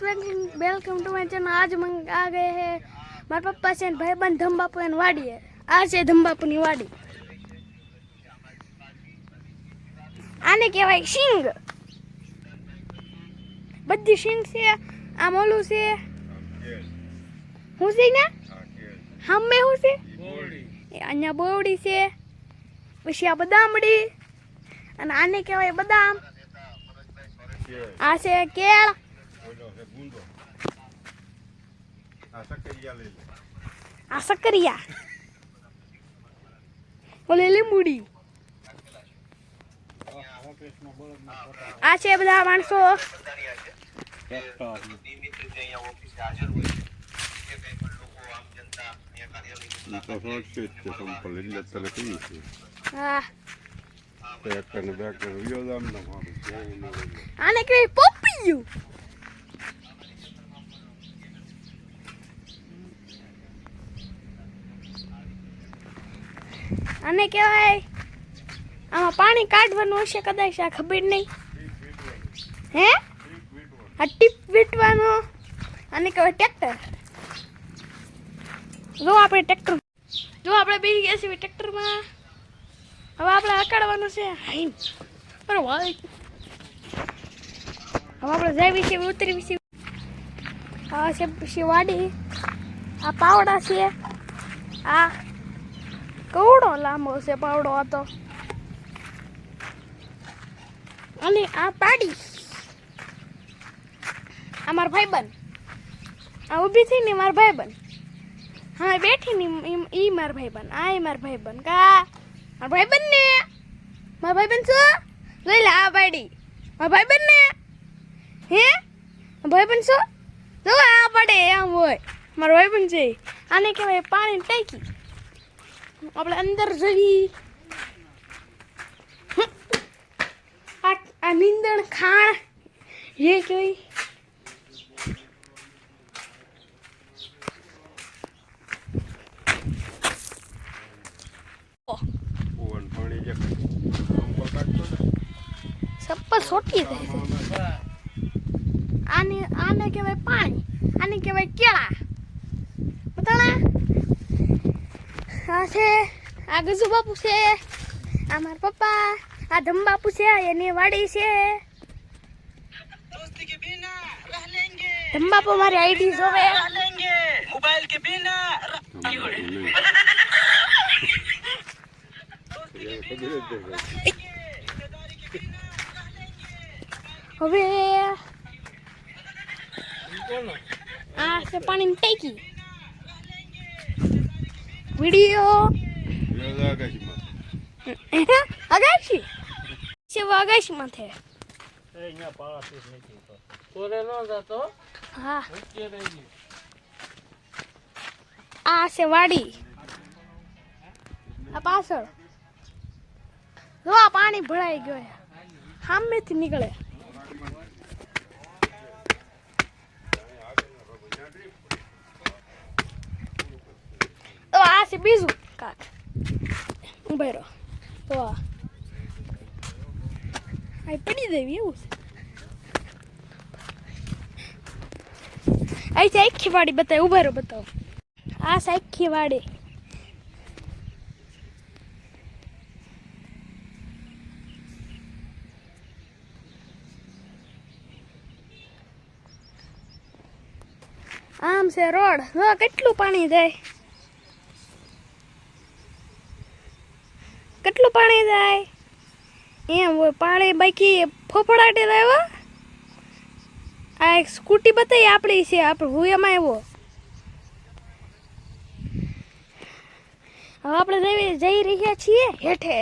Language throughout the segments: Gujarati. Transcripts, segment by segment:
Guys welcome to my channel. आज हम आ गए हैं मारा पप्पा से भाईबंध धमबापू एन वाड़ी है। आज है धमबापू नी वाड़ी। आने कहेवाय सिंग। बधी सिंग से आ मोलू से હું છે ને હમે હું છે અહીંયા બોવડી છે પછી આ બદામડી અને આને કહેવાય બદામ આ છે કેળ આ સકરિયા ઓલે લીંબુડી આ છે બધા માણસો આને કહેવાય પોપિયું. આને કહેવાય આમાં પાણી કાઢવાનું હશે કદાચ, આ ખબર નહીં. હે આ ટીપ વીટવાનો. આને કહેવાય ટ્રેક્ટર. જો આપણે ટ્રેક્ટર બેસી ગયા છીએ ટ્રેક્ટરમાં. હવે આપણે હકાડવાનું છે હાઈમ પર ભાઈ. હવે આપણે જઈ છીએ ઉતરી છીએ. આ છે પછી વાડી. આ પાવડા છે. આ કવડો લાંબો છે પાવડો હતો. અને આ પાડી. આ મારો ભાઈબંધ. આ ઊભી થઈ ને મારો ભાઈબંધ. હા બેઠી ને ઈ મારા ભાઈબંધ. આ મારા ભાઈબંધ. કા મારા ભાઈબંધ ને મારા ભાઈબંધ છો જોઈ લે. આ પાડી મારા ભાઈબંધ ને. હે ભાઈબંધ છો જો આ પડે આમ હોય મારો ભાઈબંધ છે. આને કહેવાય પાણી ટાંકી. આપણે અંદર જઈ. આ નીંદણ ખાણ એ કહેવાય. સપ્પર છોટી જાય છે. આને કહેવાય પાણી. આને કહેવાય કેળા. બતાણા આ છે. આ ગજુ બાપુ છે. આ મારા પપ્પા. આ ધમબાપુ છે. એની વાડી છે. ધમબાપુ મારી આઈડી જોવે. મોબાઈલ કે બિના હવે આ છે પાણીની ટાંકી. વિડીયો અગાશી છે. અગાશીમાં છે. હા આ છે વાડી. આ પાછળ જો આ પાણી ભરાઈ ગયો. સામેથી નીકળે. તો આ છે બીજું કાક. ઉભા રહો. તો આ પડી દેવી એવું છે. અહીંથી આખી વાડી બતાવે. ઉભા રહો બતાવો. આ છે આખી વાડી. આમ છે રોડ. હા કેટલું પાણી જાય. કેટલું પાણી જાય એમ હોય. પાણી બાકી ફોફડાટે જાય. આ એક સ્કૂટી બતાવી આપણી છે. આપણે હું એમાં આવ્યો. હવે આપણે જઈ રહ્યા છીએ હેઠે.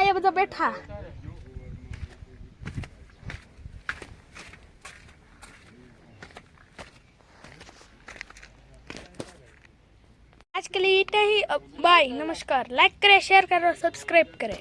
એ બધા બેઠા. आज के लिए इतना ही. बाय. नमस्कार. लाइक करें, शेयर करें और सब्सक्राइब करें.